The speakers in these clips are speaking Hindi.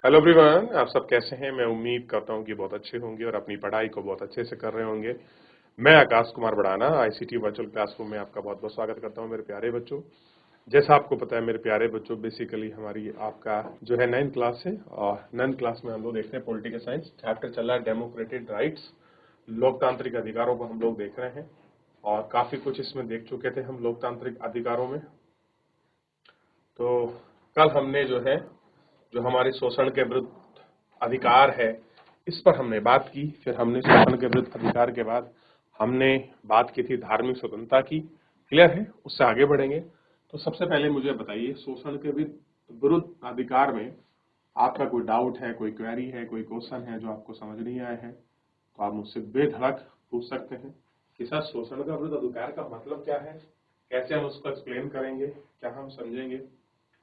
हेलो एवरीवन, आप सब कैसे हैं। मैं उम्मीद करता हूं कि बहुत अच्छे होंगे और अपनी पढ़ाई को बहुत अच्छे से कर रहे होंगे। मैं आकाश कुमार बढ़ाना आईसीटी वर्चुअल क्लासरूम में आपका बहुत बहुत स्वागत करता हूं मेरे प्यारे बच्चों। जैसा आपको पता है मेरे प्यारे बच्चों, बेसिकली हमारी आपका जो है 9th क्लास है और 9th क्लास में हम लोग देखते हैं पॉलिटिकल साइंस। चैप्टर चल रहा है डेमोक्रेटिक राइट्स, लोकतांत्रिक अधिकारों को हम लोग देख रहे हैं और काफी कुछ इसमें देख चुके थे हम लोकतांत्रिक अधिकारों में। तो कल हमने जो हमारे शोषण के विरुद्ध अधिकार है, इस पर हमने बात की। फिर हमने शोषण के विरुद्ध अधिकार के बाद हमने बात की थी धार्मिक स्वतंत्रता की। क्लियर है? उससे आगे बढ़ेंगे। तो सबसे पहले मुझे बताइए, शोषण के विरुद्ध अधिकार में आपका कोई डाउट है, कोई क्वेरी है, कोई क्वेश्चन है जो आपको समझ नहीं आया है, तो आप मुझसे बेधड़क पूछ सकते हैं कि सर शोषण का विरुद्ध अधिकार का मतलब क्या है, कैसे हम उसको एक्सप्लेन करेंगे, क्या हम समझेंगे।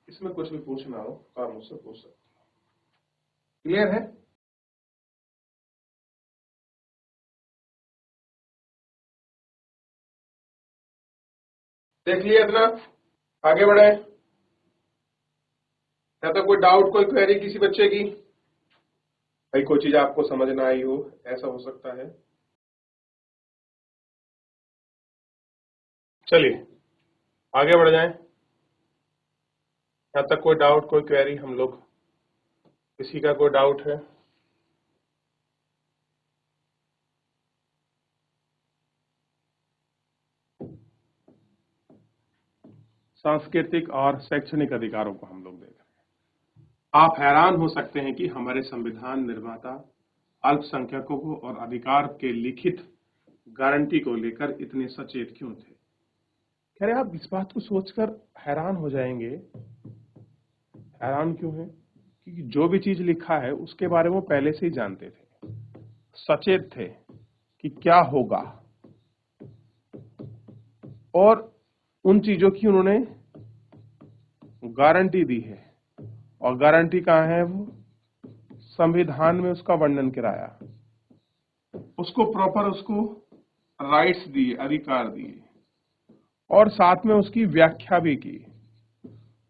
इसमें कुछ भी पूछना हो तो आप मुझसे पूछ सकते हैं। क्लियर है? देख लिया इतना, आगे बढ़े। या तो कोई डाउट, कोई क्वेरी किसी बच्चे की, भाई कोई चीज आपको समझ ना आई हो, ऐसा हो सकता है। चलिए आगे बढ़ जाएं। यहाँ तक कोई डाउट, कोई क्वेरी हम लोग, किसी का कोई डाउट है? सांस्कृतिक और शैक्षणिक अधिकारों को हम लोग देख रहे हैं। आप हैरान हो सकते हैं कि हमारे संविधान निर्माता अल्पसंख्यकों को और अधिकार के लिखित गारंटी को लेकर इतने सचेत क्यों थे। कह रहे आप इस बात को सोचकर हैरान हो जाएंगे। हैरान क्यों है? क्योंकि जो भी चीज लिखा है उसके बारे में वो पहले से ही जानते थे, सचेत थे कि क्या होगा, और उन चीजों की उन्होंने गारंटी दी है। और गारंटी कहाँ है? वो संविधान में उसका वर्णन कराया, उसको प्रॉपर उसको राइट्स दिए, अधिकार दिए, और साथ में उसकी व्याख्या भी की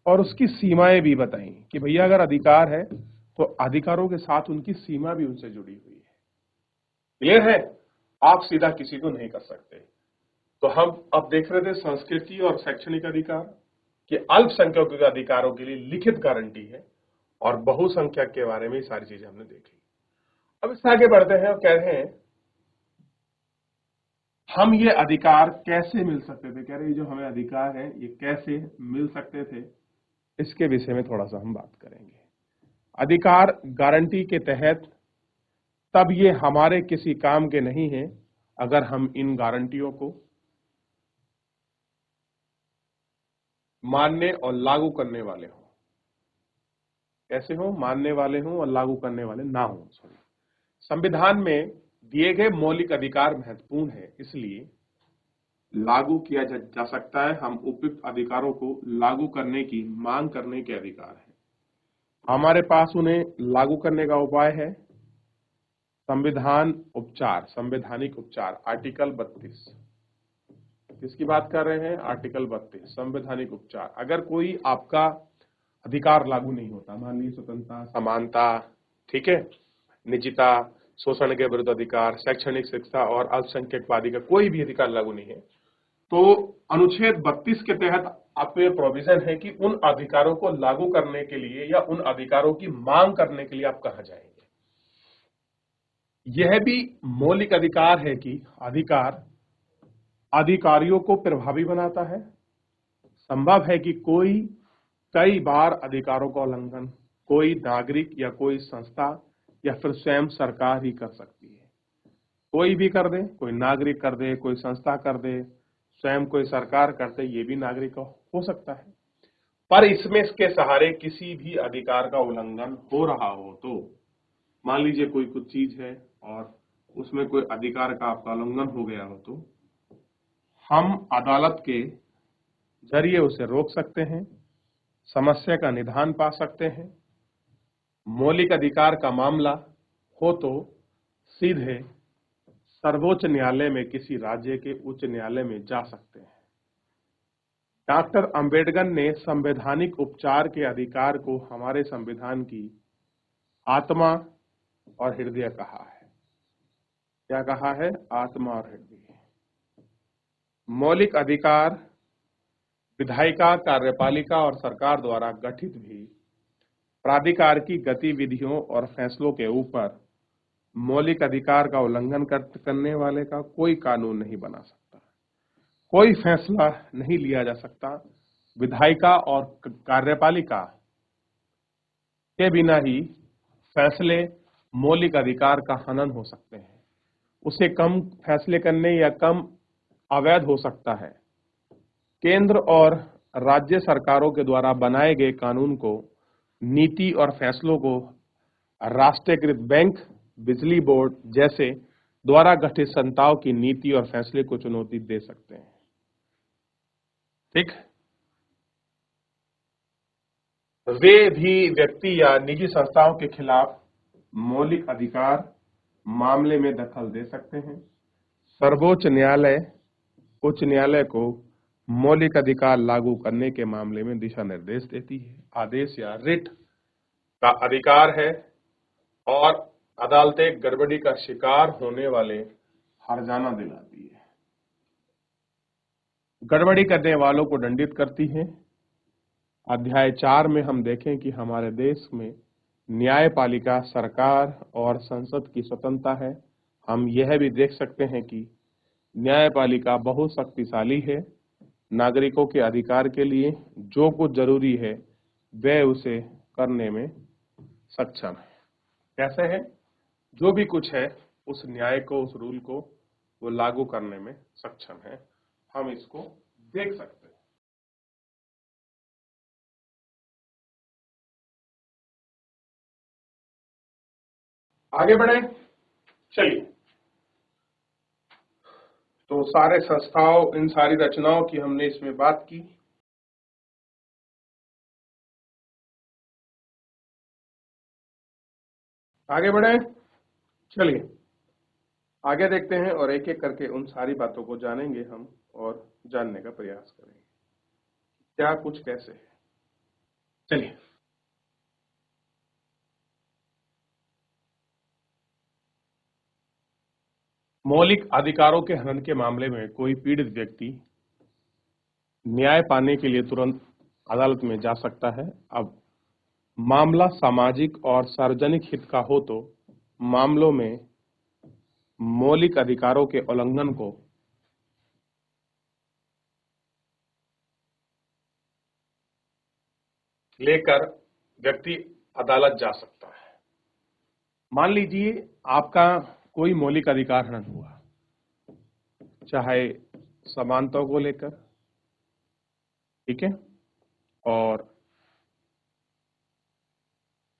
और उसकी सीमाएं भी बताई कि भैया अगर अधिकार है तो अधिकारों के साथ उनकी सीमा भी उनसे जुड़ी हुई है। क्लियर है? आप सीधा किसी को नहीं कर सकते। तो हम अब देख रहे थे संस्कृति और शैक्षणिक अधिकार कि अल्पसंख्यकों के अधिकारों के लिए लिखित गारंटी है, और बहुसंख्यक के बारे में सारी चीजें हमने देख ली। अब इससे आगे बढ़ते हैं और कह रहे हैं हम ये अधिकार कैसे मिल सकते थे। कह रहे जो हमें अधिकार है ये कैसे मिल सकते थे, इसके विषय में थोड़ा सा हम बात करेंगे। अधिकार गारंटी के तहत तब ये हमारे किसी काम के नहीं है अगर हम इन गारंटियों को मानने और लागू करने वाले हों। कैसे हो? मानने वाले हों और लागू करने वाले ना हों। संविधान में दिए गए मौलिक अधिकार महत्वपूर्ण है, इसलिए लागू किया जा सकता है। हम उपयुक्त अधिकारों को लागू करने की मांग करने के अधिकार है। हमारे पास उन्हें लागू करने का उपाय है संविधान उपचार, संवैधानिक उपचार, आर्टिकल 32। किसकी बात कर रहे हैं? आर्टिकल 32 संवैधानिक उपचार। अगर कोई आपका अधिकार लागू नहीं होता, मान लीजिए स्वतंत्रता, समानता, ठीक है, निजता, शोषण के विरुद्ध अधिकार, शैक्षणिक शिक्षा और अल्पसंख्यकवादी का कोई भी अधिकार लागू नहीं है, तो अनुच्छेद 32 के तहत आपको ये प्रोविजन है कि उन अधिकारों को लागू करने के लिए या उन अधिकारों की मांग करने के लिए आप कहां जाएंगे। यह भी मौलिक अधिकार है कि अधिकार अधिकारियों को प्रभावी बनाता है। संभव है कि कोई कई बार अधिकारों का उल्लंघन कोई नागरिक या कोई संस्था या फिर स्वयं सरकार ही कर सकती है। कोई भी कर दे, कोई नागरिक कर दे, कोई संस्था कर दे, स्वयं कोई सरकार करते, ये भी नागरिक हो सकता है। पर इसमें इसके सहारे किसी भी अधिकार का उल्लंघन हो रहा हो, तो मान लीजिए कोई कुछ चीज है और उसमें कोई अधिकार का आपका उल्लंघन हो गया हो, तो हम अदालत के जरिए उसे रोक सकते हैं, समस्या का निदान पा सकते हैं। मौलिक अधिकार का मामला हो तो सीधे सर्वोच्च न्यायालय में किसी राज्य के उच्च न्यायालय में जा सकते हैं। डॉक्टर अंबेडकर ने संवैधानिक उपचार के अधिकार को हमारे संविधान की आत्मा और हृदय कहा है। क्या कहा है? आत्मा और हृदय। मौलिक अधिकार विधायिका, कार्यपालिका और सरकार द्वारा गठित भी प्राधिकार की गतिविधियों और फैसलों के ऊपर मौलिक अधिकार का उल्लंघन करने वाले का कोई कानून नहीं बना सकता, कोई फैसला नहीं लिया जा सकता। विधायिका और कार्यपालिका के बिना ही फैसले मौलिक अधिकार का हनन हो सकते हैं, उसे कम फैसले करने या कम अवैध हो सकता है। केंद्र और राज्य सरकारों के द्वारा बनाए गए कानून को, नीति और फैसलों को राष्ट्रीयकृत बैंक, बिजली बोर्ड जैसे द्वारा गठित संस्थाओं की नीति और फैसले को चुनौती दे सकते हैं। ठीक, वे भी व्यक्ति या निजी संस्थाओं के खिलाफ मौलिक अधिकार मामले में दखल दे सकते हैं। सर्वोच्च न्यायालय उच्च न्यायालय को मौलिक अधिकार लागू करने के मामले में दिशा निर्देश देती है। आदेश या रिट का अधिकार है और अदालतें गड़बड़ी का शिकार होने वाले हर्जाना दिलाती है, गड़बड़ी करने वालों को दंडित करती है। अध्याय 4 में हम देखें कि हमारे देश में न्यायपालिका, सरकार और संसद की स्वतंत्रता है। हम यह भी देख सकते हैं कि न्यायपालिका बहुत शक्तिशाली है। नागरिकों के अधिकार के लिए जो कुछ जरूरी है वह उसे करने में सक्षम है। कैसे है? जो भी कुछ है उस न्याय को, उस रूल को वो लागू करने में सक्षम है। हम इसको देख सकते हैं। आगे बढ़े, चलिए। तो सारे संस्थाओं, इन सारी रचनाओं की हमने इसमें बात की। आगे बढ़े, चलिए आगे देखते हैं और एक एक करके उन सारी बातों को जानेंगे हम और जानने का प्रयास करेंगे क्या कुछ कैसे है। चलिए, मौलिक अधिकारों के हनन के मामले में कोई पीड़ित व्यक्ति न्याय पाने के लिए तुरंत अदालत में जा सकता है। अब मामला सामाजिक और सार्वजनिक हित का हो तो मामलों में मौलिक अधिकारों के उल्लंघन को लेकर व्यक्ति अदालत जा सकता है। मान लीजिए आपका कोई मौलिक अधिकार हनन हुआ, चाहे समानता को लेकर, ठीक है, और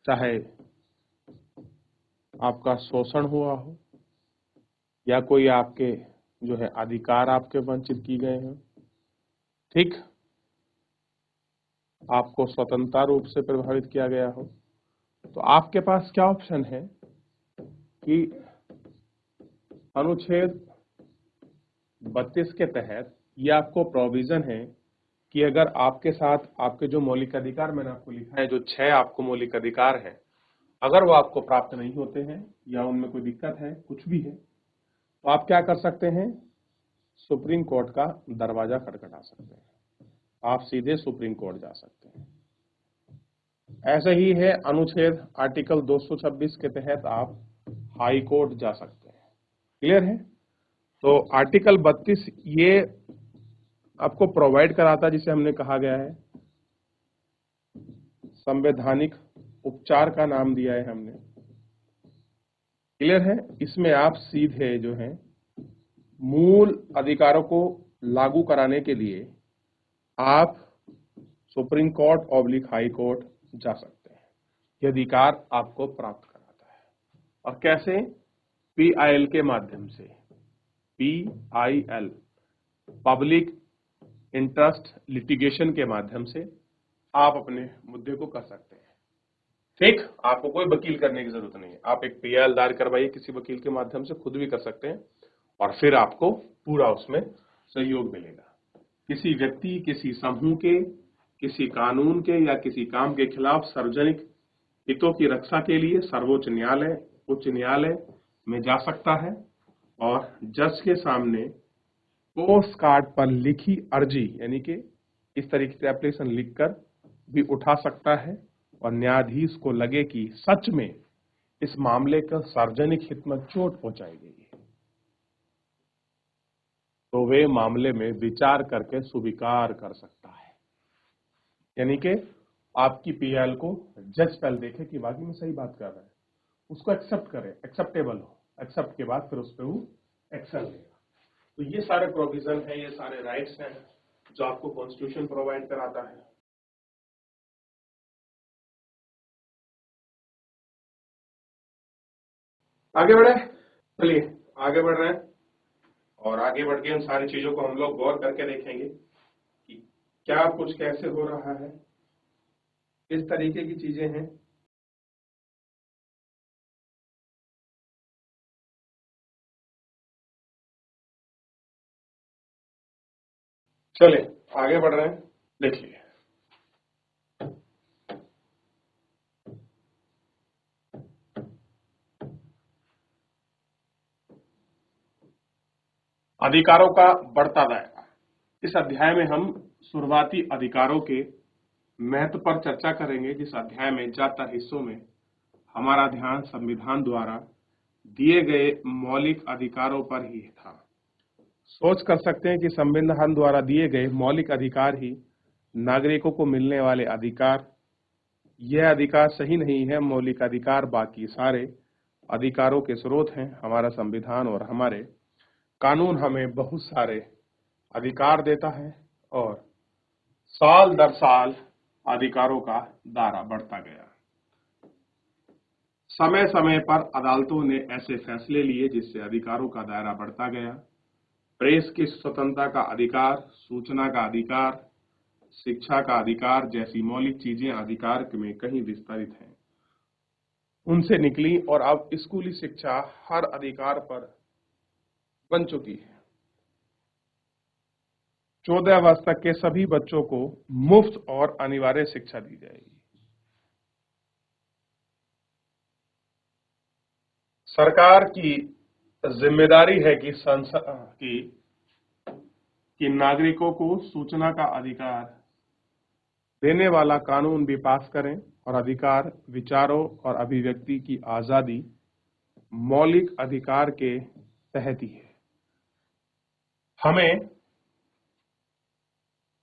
चाहे आपका शोषण हुआ हो या कोई आपके जो है अधिकार आपके वंचित किए गए हैं, ठीक, आपको स्वतंत्रता रूप से प्रभावित किया गया हो, तो आपके पास क्या ऑप्शन है कि अनुच्छेद 32 के तहत ये आपको प्रोविजन है कि अगर आपके साथ आपके जो मौलिक अधिकार मैंने आपको लिखा है, जो 6 आपको मौलिक अधिकार हैं, अगर वो आपको प्राप्त नहीं होते हैं या उनमें कोई दिक्कत है, कुछ भी है, तो आप क्या कर सकते हैं? सुप्रीम कोर्ट का दरवाजा खटखटा सकते हैं। आप सीधे सुप्रीम कोर्ट जा सकते हैं। ऐसे ही है अनुच्छेद आर्टिकल 226 के तहत आप हाई कोर्ट जा सकते हैं। क्लियर है? तो आर्टिकल 32 ये आपको प्रोवाइड कराता, जिसे हमने कहा गया है संवैधानिक उपचार का नाम दिया है हमने। क्लियर है? इसमें आप सीधे जो है मूल अधिकारों को लागू कराने के लिए आप supreme court oblique high court जा सकते हैं। यह अधिकार आपको प्राप्त कराता है। और कैसे? PIL के माध्यम से। PIL, पब्लिक इंटरेस्ट लिटिगेशन के माध्यम से आप अपने मुद्दे को कर सकते हैं। ठीक, आपको कोई वकील करने की जरूरत नहीं है। आप एक PIL दायर करवाइए किसी वकील के माध्यम से, खुद भी कर सकते हैं और फिर आपको पूरा उसमें सहयोग मिलेगा। किसी व्यक्ति, किसी समूह के, किसी कानून के या किसी काम के खिलाफ सार्वजनिक हितों की रक्षा के लिए सर्वोच्च न्यायालय, उच्च न्यायालय में जा सकता है और जज के सामने पोस्ट कार्ड पर लिखी अर्जी यानी कि इस तरीके से एप्लीकेशन लिखकर भी उठा सकता है और न्यायाधीश को लगे कि सच में इस मामले का सार्वजनिक हित में चोट पहुंचाई गई है तो वे मामले में विचार करके स्वीकार कर सकता है। यानी कि आपकी पीएल को जज पहले देखे कि वाकई में सही बात कर रहा है, उसको एक्सेप्ट करे, एक्सेप्टेबल हो, एक्सेप्ट के बाद फिर उस पर वो एक्शन लेगा। तो ये सारे प्रोविजन है, ये सारे राइट्स हैं जो आपको कॉन्स्टिट्यूशन प्रोवाइड कराता है। आगे बढ़े, चलिए आगे बढ़ रहे हैं और आगे बढ़ के इन सारी चीजों को हम लोग गौर करके देखेंगे कि क्या कुछ कैसे हो रहा है, किस तरीके की चीजें हैं। चले आगे बढ़ रहे हैं, देखिए अधिकारों का बढ़ता दायरा। इस अध्याय में हम शुरुआती अधिकारों के महत्व पर चर्चा करेंगे। जिस अध्याय में ज्यादातर हिस्सों में हमारा ध्यान संविधान द्वारा दिए गए मौलिक अधिकारों पर ही था। सोच कर सकते हैं कि संविधान द्वारा दिए गए मौलिक अधिकार ही नागरिकों को मिलने वाले अधिकार, यह अधिकार सही नहीं है। मौलिक अधिकार बाकी सारे अधिकारों के स्रोत हैं। हमारा संविधान और हमारे कानून हमें बहुत सारे अधिकार देता है और साल दर साल अधिकारों का दायरा बढ़ता गया। समय समय पर अदालतों ने ऐसे फैसले लिए जिससे अधिकारों का दायरा बढ़ता गया। प्रेस की स्वतंत्रता का अधिकार, सूचना का अधिकार, शिक्षा का अधिकार जैसी मौलिक चीजें अधिकार में कहीं विस्तारित हैं, उनसे निकली और अब स्कूली शिक्षा हर अधिकार पर बन चुकी है। 14 वर्ष तक के सभी बच्चों को मुफ्त और अनिवार्य शिक्षा दी जाएगी। सरकार की जिम्मेदारी है कि नागरिकों को सूचना का अधिकार देने वाला कानून भी पास करें और अधिकार, विचारों और अभिव्यक्ति की आजादी मौलिक अधिकार के तहत ही है। हमें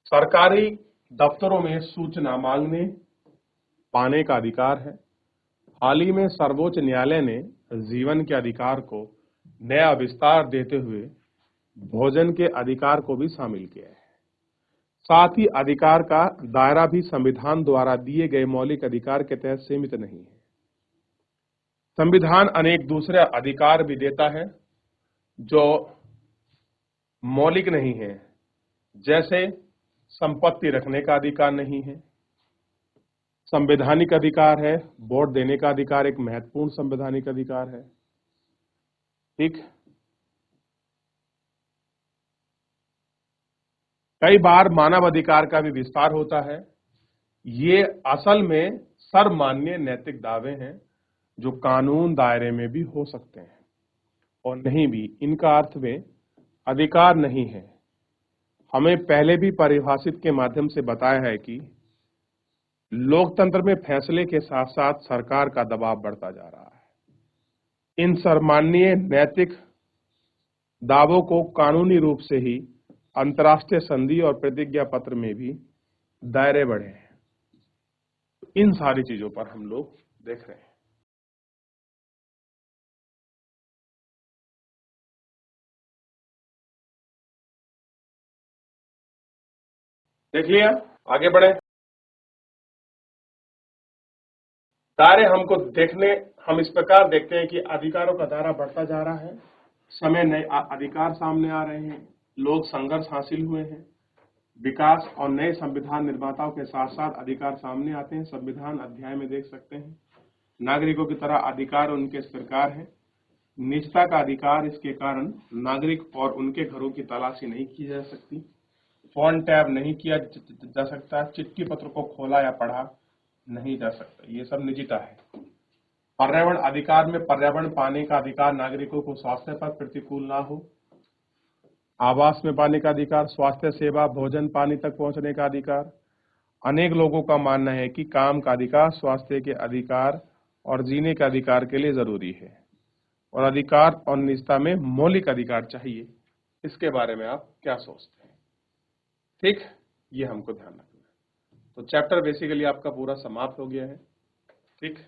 सरकारी दफ्तरों में सूचना मांगने पाने का अधिकार है। हाल ही में सर्वोच्च न्यायालय ने जीवन के अधिकार को नया विस्तार देते हुए भोजन के अधिकार को भी शामिल किया है। साथ ही अधिकार का दायरा भी संविधान द्वारा दिए गए मौलिक अधिकार के तहत सीमित नहीं है। संविधान अनेक दूसरे अधिकार भी देता है जो मौलिक नहीं है, जैसे संपत्ति रखने का अधिकार नहीं है। संवैधानिक अधिकार है, वोट देने का अधिकार एक महत्वपूर्ण संवैधानिक अधिकार है। ठीक, कई बार मानव अधिकार का भी विस्तार होता है। ये असल में सर्वमान्य नैतिक दावे हैं जो कानून दायरे में भी हो सकते हैं और नहीं भी। इनका अर्थ में अधिकार नहीं है। हमें पहले भी परिभाषित के माध्यम से बताया है कि लोकतंत्र में फैसले के साथ साथ सरकार का दबाव बढ़ता जा रहा है। इन सर्वमान्य नैतिक दावों को कानूनी रूप से ही अंतर्राष्ट्रीय संधि और प्रतिज्ञा पत्र में भी दायरे बढ़े हैं। इन सारी चीजों पर हम लोग देख रहे हैं। देख लिया, आगे बढ़े। दायरे हमको देखने, हम इस प्रकार देखते हैं कि अधिकारों का दायरा बढ़ता जा रहा है। समय नए अधिकार सामने आ रहे हैं, लोग संघर्ष हासिल हुए हैं, विकास और नए संविधान निर्माताओं के साथ साथ अधिकार सामने आते हैं। संविधान अध्याय में देख सकते हैं, नागरिकों की तरह अधिकार उनके इस प्रकार है। निजता का अधिकार, इसके कारण नागरिक और उनके घरों की तलाशी नहीं की जा सकती, फोन टैप नहीं किया जा सकता, चिट्ठी पत्र को खोला या पढ़ा नहीं जा सकता। ये सब निजता है। पर्यावरण अधिकार में पर्यावरण पाने का अधिकार, नागरिकों को स्वास्थ्य पर प्रतिकूल ना हो, आवास में पाने का अधिकार, स्वास्थ्य सेवा, भोजन पानी तक पहुंचने का अधिकार। अनेक लोगों का मानना है कि काम का अधिकार स्वास्थ्य के अधिकार और जीने के अधिकार के लिए जरूरी है और अधिकार और निजता में मौलिक अधिकार चाहिए। इसके बारे में आप क्या सोचते हैं? ठीक, ये हमको ध्यान रखना है। तो चैप्टर बेसिकली आपका पूरा समाप्त हो गया है। ठीक,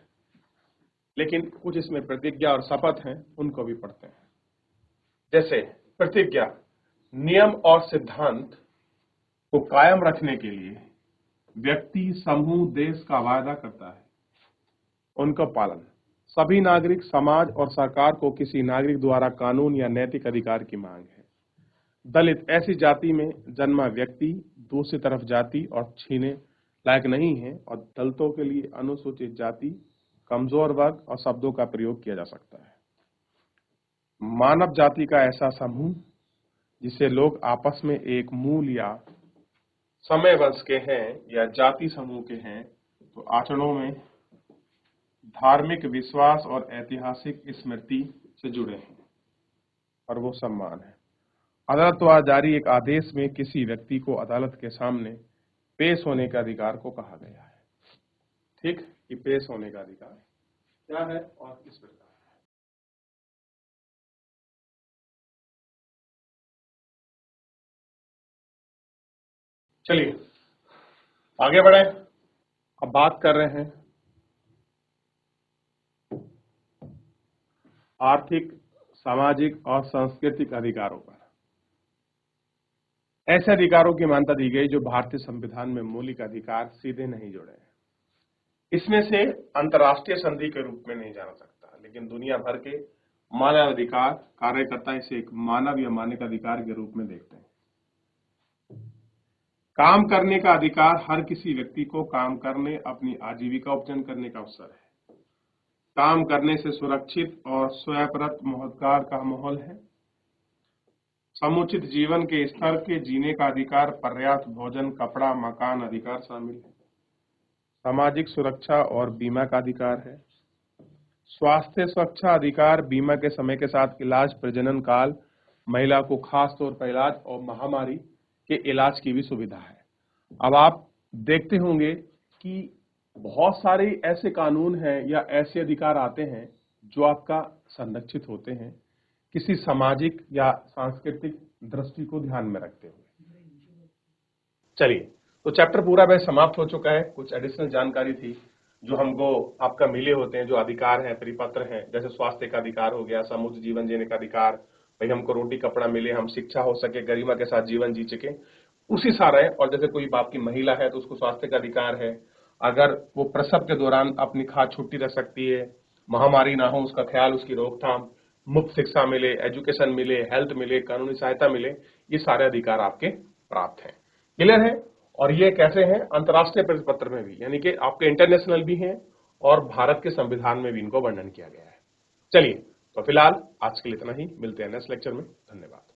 लेकिन कुछ इसमें प्रतिज्ञा और शपथ हैं, उनको भी पढ़ते हैं। जैसे प्रतिज्ञा, नियम और सिद्धांत को कायम रखने के लिए व्यक्ति, समूह, देश का वायदा करता है, उनका पालन। सभी नागरिक, समाज और सरकार को किसी नागरिक द्वारा कानून या नैतिक अधिकार की मांग है। दलित ऐसी जाति में जन्मा व्यक्ति दूसरी तरफ जाति और छीने लायक नहीं है और दलितों के लिए अनुसूचित जाति, कमजोर वर्ग और शब्दों का प्रयोग किया जा सकता है। मानव जाति का ऐसा समूह जिसे लोग आपस में एक मूल या समय वंश के हैं या जाति समूह के हैं, तो आचरणों में धार्मिक विश्वास और ऐतिहासिक स्मृति से जुड़े हैं और वो सम्मान है। अदालत द्वारा जारी एक आदेश में किसी व्यक्ति को अदालत के सामने पेश होने के अधिकार को कहा गया है। ठीक, कि पेश होने का अधिकार क्या है और किस प्रकार है। चलिए आगे बढ़े। अब बात कर रहे हैं आर्थिक, सामाजिक और सांस्कृतिक अधिकारों पर। ऐसे अधिकारों की मान्यता दी गई जो भारतीय संविधान में मौलिक अधिकार सीधे नहीं जुड़े हैं। इसमें से अंतर्राष्ट्रीय संधि के रूप में नहीं जाना सकता, लेकिन दुनिया भर के मानवाधिकार कार्यकर्ता इसे एक मानव या मानव अधिकार के रूप में देखते हैं। काम करने का अधिकार, हर किसी व्यक्ति को काम करने, अपनी आजीविका उपार्जन करने का अवसर है। काम करने से सुरक्षित और स्वयंप्रत रोजगार का माहौल है। समुचित जीवन के स्तर के जीने का अधिकार, पर्याप्त भोजन, कपड़ा, मकान अधिकार शामिल है। सामाजिक सुरक्षा और बीमा का अधिकार है। स्वास्थ्य सुरक्षा अधिकार, बीमा के समय के साथ इलाज, प्रजनन काल, महिला को खास तौर पर इलाज और महामारी के इलाज की भी सुविधा है। अब आप देखते होंगे कि बहुत सारे ऐसे कानून हैं या ऐसे अधिकार आते हैं जो आपका संरक्षित होते हैं किसी सामाजिक या सांस्कृतिक दृष्टि को ध्यान में रखते हुए। चलिए, तो चैप्टर पूरा वह समाप्त हो चुका है। कुछ एडिशनल जानकारी थी जो हमको आपका मिले होते हैं, जो अधिकार हैं, परिपत्र हैं, जैसे स्वास्थ्य का अधिकार हो गया, समुचित जीवन जीने का अधिकार, भाई हमको रोटी कपड़ा मिले, हम शिक्षा हो सके, गरिमा के साथ जीवन जी सके, उसी सारा है। और जैसे कोई बाप की महिला है तो उसको स्वास्थ्य का अधिकार है, अगर वो प्रसव के दौरान अपनी खाद छुट्टी रख सकती है, महामारी ना हो उसका ख्याल, उसकी रोकथाम, मुफ्त शिक्षा मिले, एजुकेशन मिले, हेल्थ मिले, कानूनी सहायता मिले, ये सारे अधिकार आपके प्राप्त हैं। क्लियर है? और ये कैसे हैं? अंतर्राष्ट्रीय परिपत्र में भी, यानी कि आपके इंटरनेशनल भी हैं और भारत के संविधान में भी इनको वर्णन किया गया है। चलिए, तो फिलहाल आज के लिए इतना ही। मिलते हैं नेक्स्ट लेक्चर में। धन्यवाद।